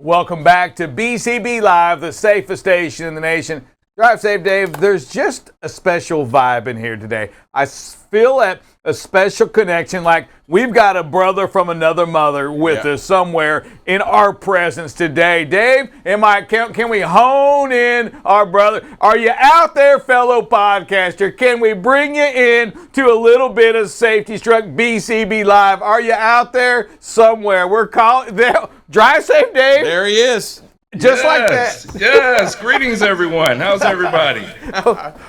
Welcome back to BCB Live, the safest station in the nation. Drive safe, Dave. There's just a special vibe in here today. I feel a special connection, like we've got a brother from another mother with us somewhere in our presence today. Dave, can we hone in our brother? Are you out there, fellow podcaster? Can we bring you in to a little bit of Safety Struck BCB Live? Are you out there somewhere? We're calling there. Drive safe, Dave. There he is. Just like that. Yes. Greetings, everyone. How's everybody?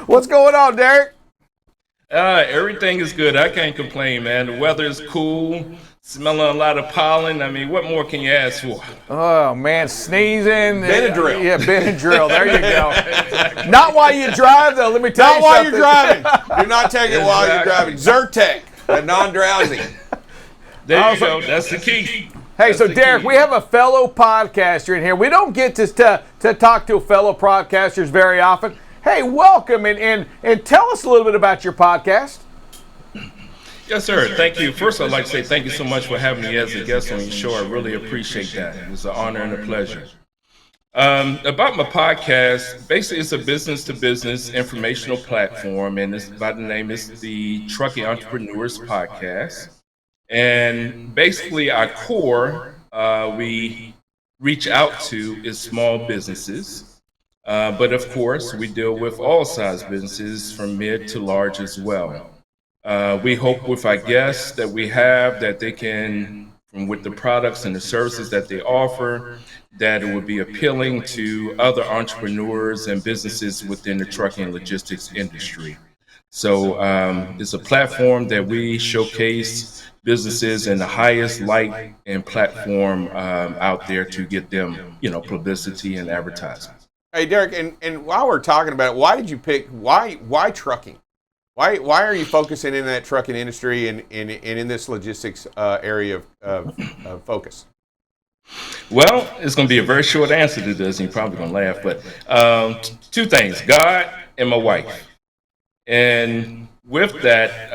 What's going on, Derrick? Everything is good. I can't complain, man. The weather is cool. Smelling a lot of pollen. I mean, what more can you ask for? Oh, man, sneezing. Benadryl. Yeah, Benadryl. There you go. Exactly. Not while you drive, though. Let me tell you something. Not while you're driving. Do not take it while you're driving. Zyrtec, a non-drowsy. There you go. That's the key. Hey, so Derrick, we have a fellow podcaster in here. We don't get to talk to fellow podcasters very often. Hey, welcome, and tell us a little bit about your podcast. Yes, sir. Thank you. First, I'd like to say thank you so much for having me as a guest on your show. I really appreciate that. It's an honor and a pleasure. About my podcast, basically it's a business-to-business informational platform, and it's by the name is the Trucking Entrepreneurs Podcast. And basically our core we reach out to is small businesses. But of course, we deal with all size businesses from mid to large as well. We hope with our guests that we have that they can, with the products and the services that they offer, that it would be appealing to other entrepreneurs and businesses within the trucking and logistics industry. So it's a platform that we showcase businesses in the highest light and platform out there to get them, publicity and advertising. Hey, Derrick, and while we're talking about it, why did you pick, why trucking? Why are you focusing in that trucking industry and in this logistics area of focus? Well, it's going to be a very short answer to this, and you're probably going to laugh, but two things, God and my wife. And with that,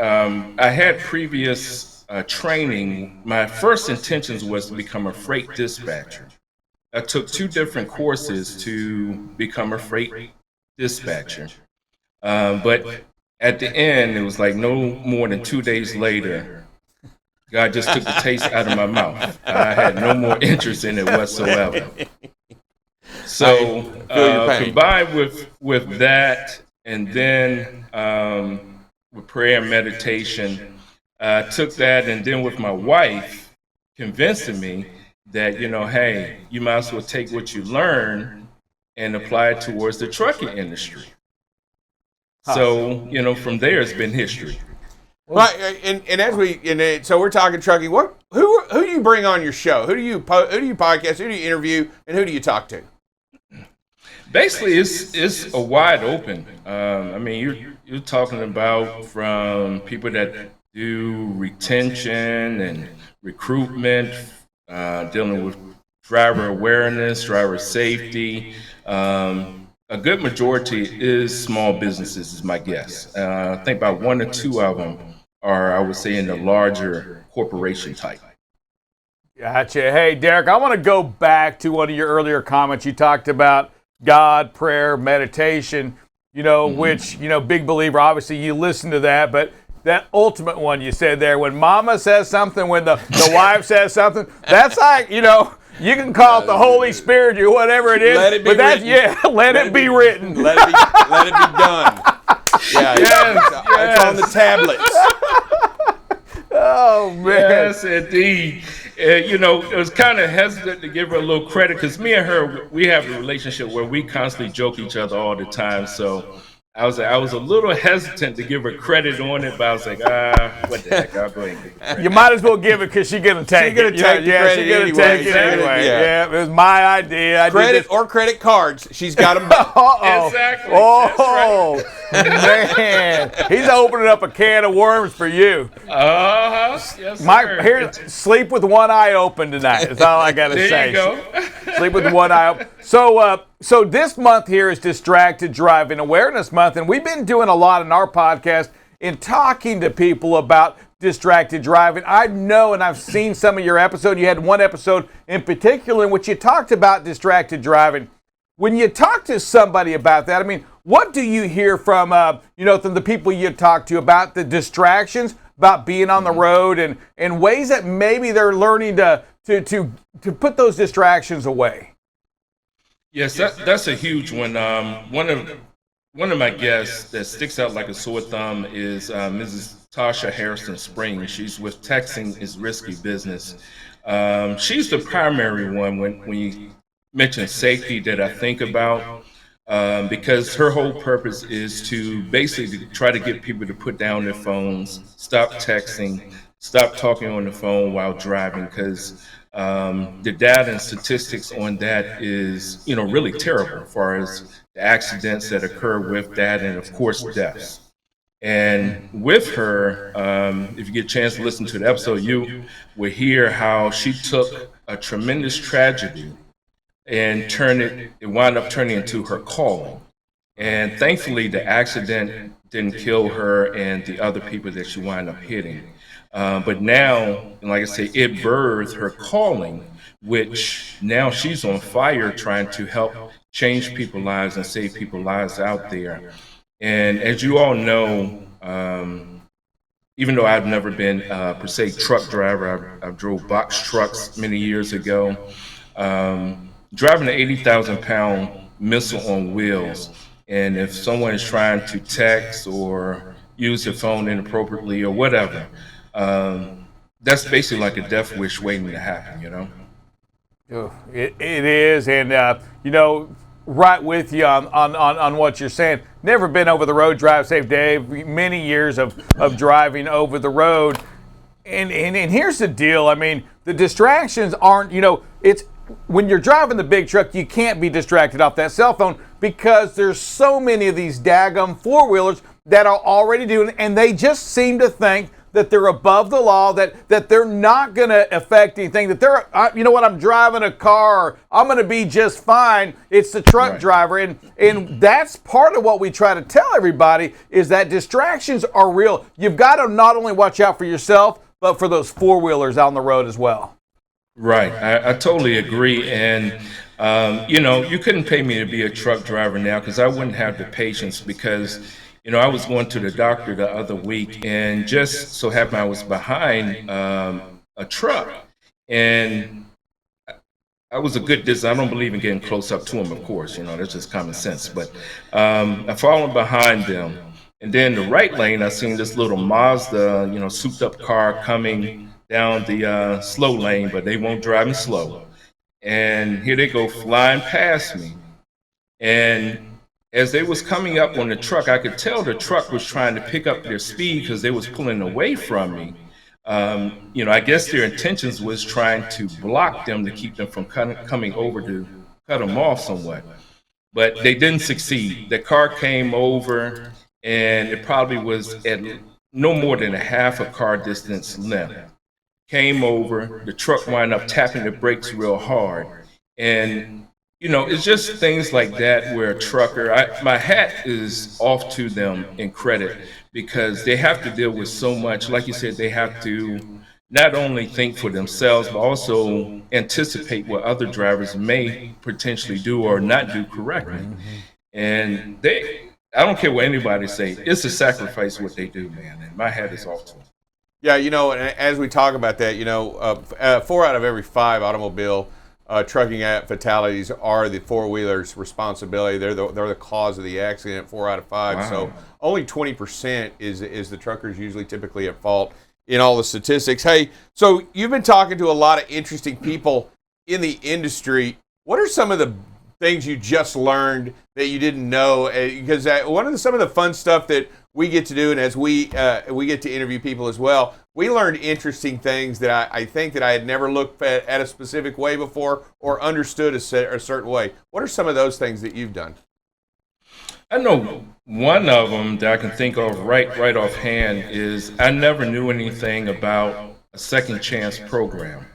I had previous training. My first intentions was to become a freight dispatcher. I took 2 different courses to become a freight dispatcher. But at the end, it was like no more than 2 days later, God just took the taste out of my mouth. I had no more interest in it whatsoever. So combined with that, and then with prayer and meditation, took that, and then with my wife convincing me that, hey, you might as well take what you learn and apply it towards the trucking industry. So, from there it's been history. Right, and so we're talking trucking. Who do you bring on your show? Who do you podcast? Who do you interview? And who do you talk to? Basically, it's a wide open. I mean, you're talking about from people that do retention and recruitment, dealing with driver awareness, driver safety. A good majority is small businesses, is my guess. I think about 1 or 2 of them are, I would say, in the larger corporation type. Gotcha. Hey, Derrick, I want to go back to one of your earlier comments. You talked about God, prayer, meditation, which, big believer, obviously you listen to that, but that ultimate one you said there, when mama says something, when the wife says something, that's like, you can call it the Holy Spirit or whatever it is. Let it be written. Let it be written. Let it be done. Yeah, it's on the tablets. Oh, man. Yes, indeed. I was kind of hesitant to give her a little credit because me and her, we have a relationship where we constantly joke each other all the time. So I was a little hesitant to give her credit on it, but I was like, what the heck, I'll go ahead and give her credit. You might as well give it because she's going to take it. She's going to take it anyway. Yeah, it was my idea. Credit or credit cards. She's got them both. Exactly. Oh, man. He's opening up a can of worms for you. Yes, sir. Here, sleep with one eye open tonight. That's all I got to say. There you go. Sleep with one eye open. So this month here is Distracted Driving Awareness Month, and we've been doing a lot in our podcast in talking to people about distracted driving. I know, and I've seen some of your episodes. You had one episode in particular in which you talked about distracted driving. When you talk to somebody about that, I mean, what do you hear from, from the people you talk to about the distractions, about being on the road, and ways that maybe they're learning to put those distractions away? Yes, that's a huge one. One of my guests that sticks out like a sore thumb is Mrs. Tasha Harrison Spring. She's with Texting is Risky Business. She's the primary one when you mention safety that I think about, because her whole purpose is to basically try to get people to put down their phones, stop texting, stop talking on the phone while driving, because the data and statistics on that is, really terrible as far as the accidents that occur with that, and of course deaths. And with her, if you get a chance to listen to the episode, you will hear how she took a tremendous tragedy and it wound up turning into her calling. And thankfully, the accident didn't kill her and the other people that she wound up hitting. But now, like I say, it birthed her calling, which now she's on fire trying to help change people's lives and save people's lives out there. And as you all know, even though I've never been per se truck driver, I drove box trucks many years ago. Driving an 80,000 pound missile on wheels, and if someone is trying to text or use their phone inappropriately or whatever, that's basically like a death wish waiting to happen, It is, and right with you on what you're saying. Never been over the road, Drive Safe Dave. Many years of driving over the road, and here's the deal. I mean, the distractions aren't. It's when you're driving the big truck, you can't be distracted off that cell phone because there's so many of these daggum four-wheelers that are already doing it, and they just seem to think that they're above the law, that they're not going to affect anything, that they're, I'm driving a car, I'm going to be just fine. It's the truck driver. And that's part of what we try to tell everybody is that distractions are real. You've got to not only watch out for yourself, but for those four-wheelers on the road as well. Right. I totally agree. And, you couldn't pay me to be a truck driver now because I wouldn't have the patience because, I was going to the doctor the other week and just so happened I was behind a truck. And I was a good distance. I don't believe in getting close up to him, of course. That's just common sense. But I followed behind them. And then the right lane, I seen this little Mazda, souped up car coming down the slow lane, but they won't drive me slow. And here they go flying past me. And as they was coming up on the truck, I could tell the truck was trying to pick up their speed because they was pulling away from me. I guess their intentions was trying to block them to keep them from coming over to cut them off somewhat. But they didn't succeed. The car came over, and it probably was at no more than a half a car distance length. Came over, the truck wound up tapping the brakes real hard. And, it's just things like that where a trucker, my hat is off to them in credit because they have to deal with so much. Like you said, they have to not only think for themselves, but also anticipate what other drivers may potentially do or not do correctly. And I don't care what anybody say, it's a sacrifice what they do, man. And my hat is off to them. Yeah, and as we talk about that, 4 out of every 5 automobile trucking fatalities are the four-wheelers' responsibility. They're the cause of the accident, 4 out of 5. Wow. So only 20% is the truckers usually typically at fault in all the statistics. Hey, so you've been talking to a lot of interesting people in the industry. What are some of the things you just learned that you didn't know? Because one of some of the fun stuff that we get to do, and as we get to interview people as well, we learned interesting things that I think that I had never looked at a specific way before or understood a certain way. What are some of those things that you've done? I know one of them that I can think of right offhand is I never knew anything about a second chance program.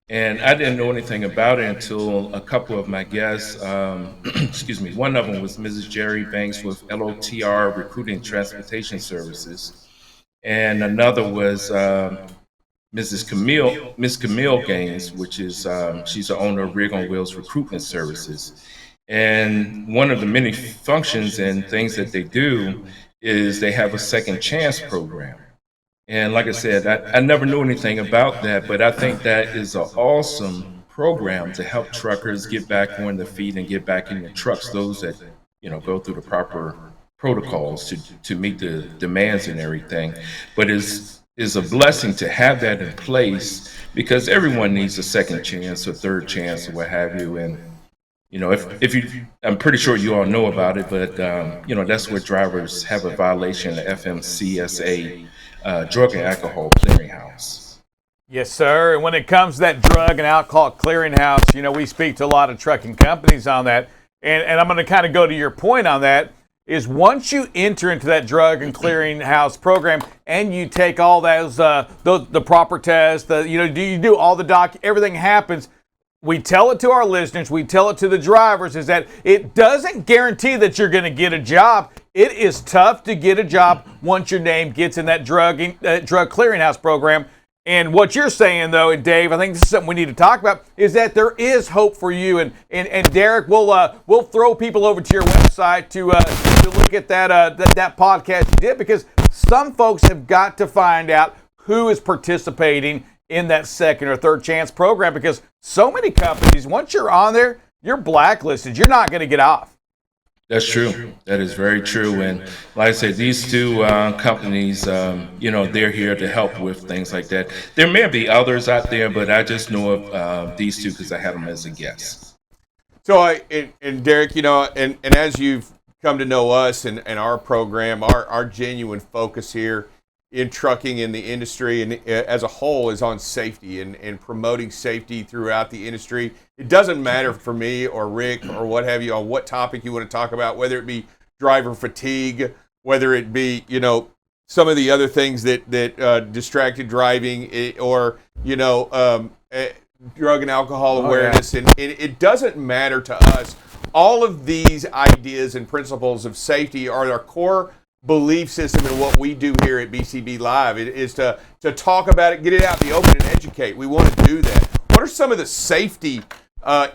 And I didn't know anything about it until a couple of my guests, one of them was Mrs. Jerry Banks with LOTR Recruiting Transportation Services. and another was Miss Camille Gaines, which is she's the owner of Rig on Wheels Recruitment Services. And one of the many functions and things that they do is they have a second chance program. And like I said, I never knew anything about that, but I think that is an awesome program to help truckers get back on their feet and get back in their trucks. Those that go through the proper protocols to meet the demands and everything. But is a blessing to have that in place because everyone needs a second chance, a third chance, or what have you. And if you, I'm pretty sure you all know about it, but that's where drivers have a violation of FMCSA. Drug and Alcohol Clearinghouse. Yes, sir. And when it comes to that drug and alcohol clearinghouse, we speak to a lot of trucking companies on that. And I'm going to kind of go to your point on that, is once you enter into that drug and clearinghouse program and you take all those, the proper tests, you do all the everything happens. We tell it to our listeners, we tell it to the drivers, is that it doesn't guarantee that you're going to get a job. It is tough to get a job once your name gets in that drug clearinghouse program. And what you're saying, though, and Dave, I think this is something we need to talk about, is that there is hope for you. And Derrick, we'll throw people over to your website to look at that podcast you did, because some folks have got to find out who is participating in that second or third chance program, because so many companies, once you're on there, you're blacklisted. You're not going to get off. That's true. That is very true. And like I said, these two companies, they're here to help with things like that. There may be others out there, but I just know of these two because I had them as a guest. So, and Derrick, and as you've come to know us and our program, our genuine focus here in trucking in the industry and as a whole is on safety and promoting safety throughout the industry. It doesn't matter for me or Rick or what have you on what topic you want to talk about, whether it be driver fatigue, whether it be, some of the other things that distracted driving or, drug and alcohol awareness. Yeah. And it doesn't matter to us. All of these ideas and principles of safety are our core belief system, and what we do here at BCB Live is to talk about it, get it out in the open, and educate. We want to do that. What are some of the safety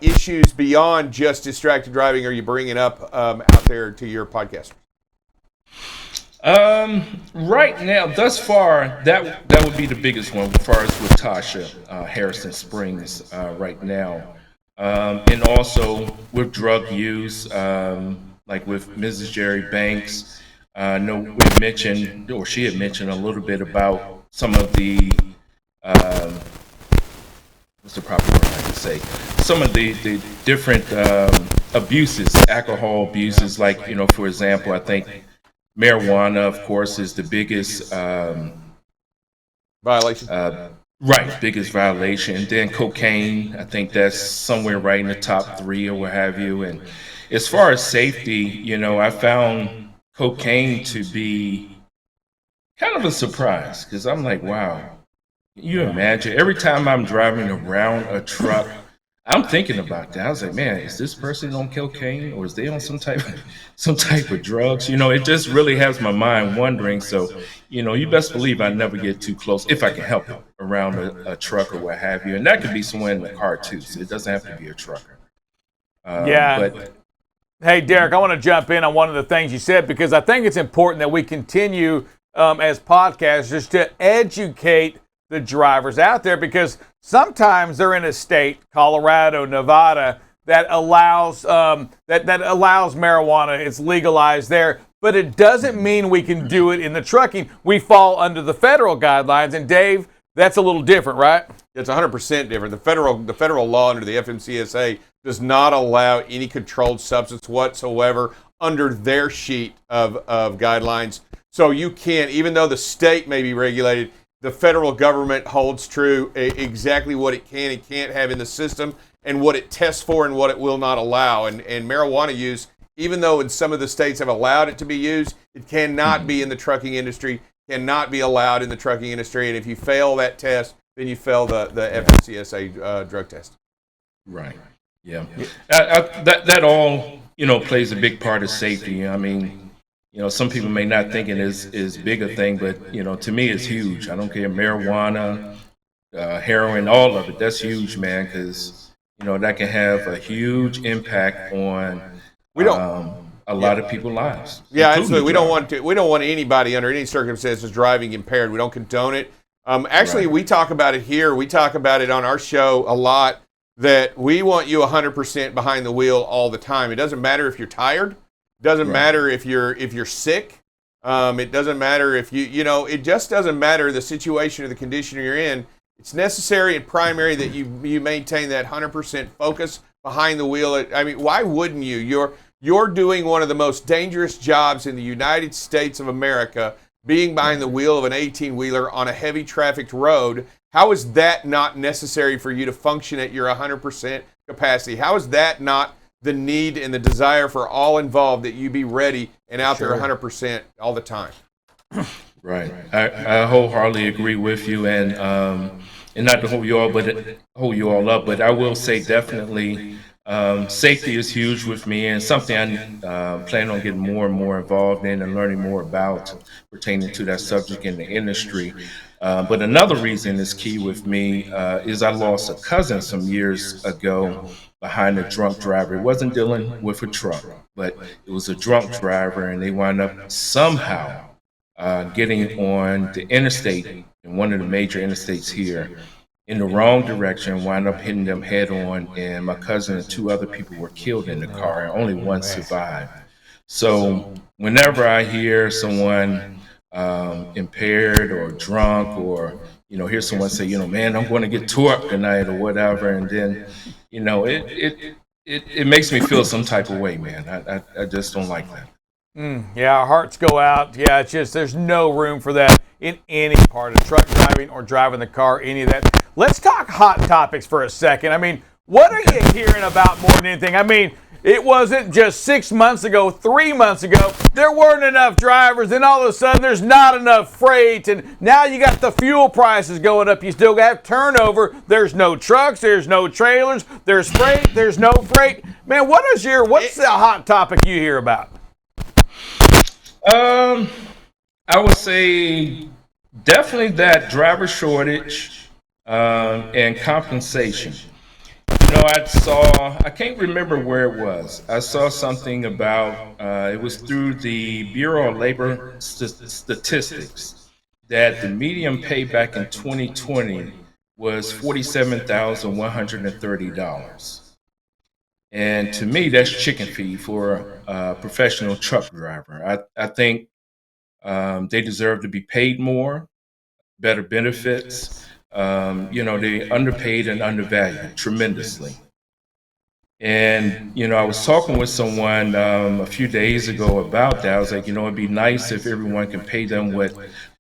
issues beyond just distracted driving are you bringing up out there to your podcast? Right now, thus far, that would be the biggest one as far as with Tasha Harrison Springs right now, and also with drug use, like with Mrs. Jerry Banks. I know we mentioned, or she had mentioned a little bit about some of the, what's the proper word I can say? Some of the different abuses, alcohol abuses, like, for example, I think marijuana, of course, is the biggest violation. Right, biggest violation. And then cocaine, I think that's somewhere right in the top 3 or what have you. And as far as safety, I found cocaine to be kind of a surprise, because I'm like, wow, can you imagine every time I'm driving around a truck, I'm thinking about that. I was like, man, is this person on cocaine or is they on some type of drugs? It just really has my mind wondering. So, you best believe I never get too close, if I can help it, around a truck or what have you. And that could be someone in the car too, so it doesn't have to be a trucker. But hey, Derrick, I want to jump in on one of the things you said, because I think it's important that we continue as podcasters to educate the drivers out there, because sometimes they're in a state, Colorado, Nevada, that allows that allows marijuana. It's legalized there, but it doesn't mean we can do it in the trucking. We fall under the federal guidelines, and Dave, that's a little different, right? It's 100% different. The federal law under the FMCSA does not allow any controlled substance whatsoever under their sheet of guidelines. So you can't, even though the state may be regulated, the federal government holds true exactly what it can and can't have in the system and what it tests for and what it will not allow. And marijuana use, even though in some of the states have allowed it to be used, it cannot be in the trucking industry, cannot be allowed in the trucking industry. And if you fail that test, then you fail the FMCSA drug test. Right. Yeah. That all, plays a big part of safety. I mean, some people may not think it is big a thing, but to me it's huge. I don't care, marijuana, heroin, all of it. That's huge, man, because that can have a huge impact on We don't. a lot of people's lives. Yeah, including absolutely. the driver. We don't want anybody under any circumstances driving impaired. We don't condone it. Actually, Right. we talk about it here. We talk about it on our show a lot. That we want you 100% behind the wheel all the time. It doesn't matter if you're tired. It doesn't Right. matter if you're sick. It doesn't matter if It just doesn't matter the situation or the condition you're in. It's necessary and primary that you maintain that 100% focus behind the wheel. I mean, why wouldn't you? You're doing one of the most dangerous jobs in the United States of America, being behind the wheel of an 18-wheeler on a heavy trafficked road. How is that not necessary for you to function at your 100% capacity? How is that not the need and the desire for all involved that you be ready and out there 100% all the time? Right. I wholeheartedly agree with you, and not to hold you all up, but I will say definitely safety is huge with me, and something I plan on getting more and more involved in and learning more about pertaining to that subject in the industry. But another reason is key with me is I lost a cousin some years ago behind a drunk driver. It wasn't dealing with a truck, but it was a drunk driver, and they wound up somehow getting on the interstate, in one of the major interstates here, in the wrong direction, wound up hitting them head on, and my cousin and two other people were killed in the car, and only one survived. So whenever I hear someone impaired or drunk, or hear someone say, man, I'm going to get tore up tonight or whatever, and then it makes me feel some type of way, man. I just don't like that. Yeah, our hearts go out. Yeah, it's just there's no room for that in any part of truck driving or driving the car, any of that. Let's talk hot topics for a second. I mean, what are you hearing about more than anything? I mean, it wasn't just 6 months ago, 3 months ago, there weren't enough drivers, then all of a sudden there's not enough freight, and now you got the fuel prices going up. You still have turnover. There's no trucks, there's no trailers, there's freight, there's no freight. Man, what's the hot topic you hear about? I would say definitely that driver shortage and compensation. I can't remember where it was. I saw something about, it was through the Bureau of Labor Statistics, that the median pay back in 2020 was $47,130. And to me, that's chicken feed for a professional truck driver. I think they deserve to be paid more, better benefits. They underpaid and undervalued tremendously. And, I was talking with someone a few days ago about that. I was like, it'd be nice if everyone can pay them what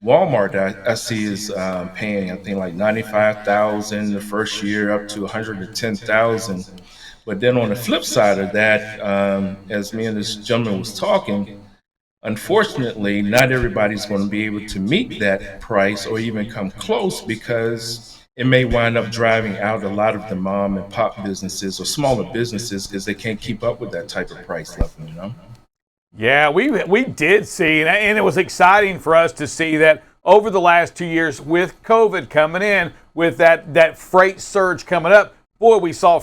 Walmart I see is paying, I think like $95,000 the first year up to $110,000. But then on the flip side of that, as me and this gentleman was talking, unfortunately, not everybody's going to be able to meet that price or even come close, because it may wind up driving out a lot of the mom and pop businesses or smaller businesses, because they can't keep up with that type of price level, Yeah, we did see, and it was exciting for us to see that over the last 2 years with COVID coming in, with that freight surge coming up. Boy, we saw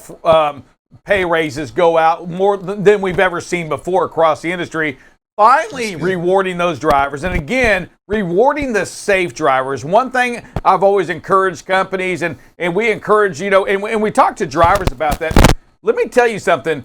pay raises go out more than we've ever seen before across the industry. Finally rewarding those drivers, and again, rewarding the safe drivers. One thing I've always encouraged companies, and we encourage, and we talk to drivers about that. Let me tell you something.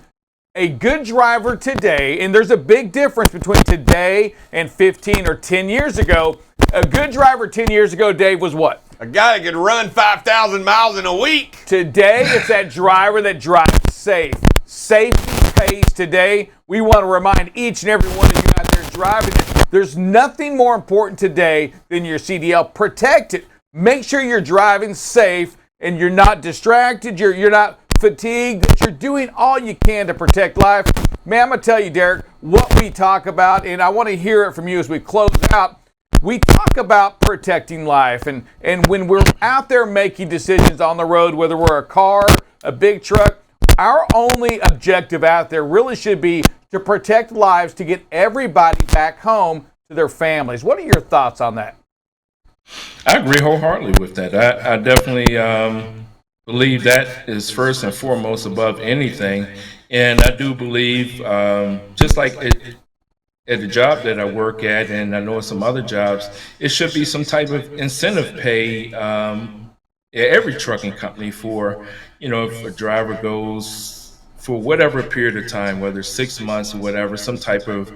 A good driver today, and there's a big difference between today and 15 or 10 years ago. A good driver 10 years ago, Dave, was what? A guy that could run 5,000 miles in a week. Today, it's that driver that drives safe. Safety pays today. We want to remind each and every one of you out there driving, there's nothing more important today than your CDL. Protect it. Make sure you're driving safe and you're not distracted, you're not fatigued, that you're doing all you can to protect life. Man, I'm going to tell you, Derrick, what we talk about, and I want to hear it from you as we close out. We talk about protecting life, and when we're out there making decisions on the road, whether we're a car, a big truck, our only objective out there really should be to protect lives to get everybody back home to their families. What are your thoughts on that? I agree wholeheartedly with that. I definitely believe that is first and foremost above anything. And I do believe, just like at the job that I work at, and I know some other jobs, it should be some type of incentive pay at every trucking company for, if a driver goes for whatever period of time, whether it's 6 months or whatever, some type of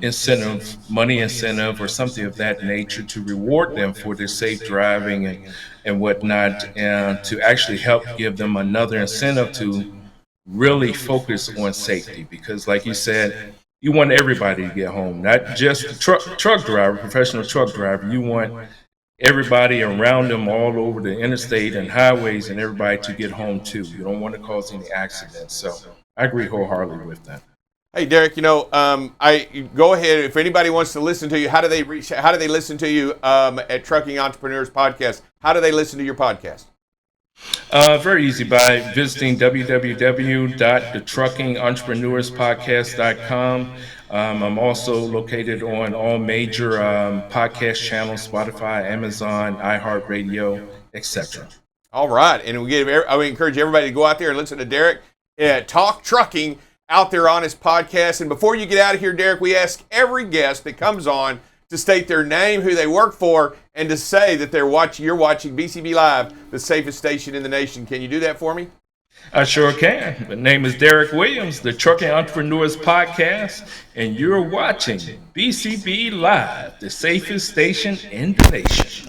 incentive, money incentive or something of that nature to reward them for their safe driving and whatnot, and to actually help give them another incentive to really focus on safety. Because like you said, you want everybody to get home, not just the truck driver, professional truck driver. You want everybody around them all over the interstate and highways and everybody to get home too. You don't want to cause any accidents. So I agree wholeheartedly with that. Hey, Derrick, I go ahead. If anybody wants to listen to you, how do they listen to you at Trucking Entrepreneurs Podcast? How do they listen to your podcast? Very easy, by visiting www.thetruckingentrepreneurs.podcast.com. I'm also located on all major podcast channels: Spotify, Amazon, iHeartRadio, etc. All right, and I would encourage everybody to go out there and listen to Derrick talk trucking out there on his podcast. And before you get out of here, Derrick, we ask every guest that comes on to state their name, who they work for, and to say that you're watching BCB Live, the safest station in the nation. Can you do that for me? I sure can. My name is Derrick Williams, the Trucking Entrepreneurs Podcast, and you're watching BCB Live, the safest station in the nation.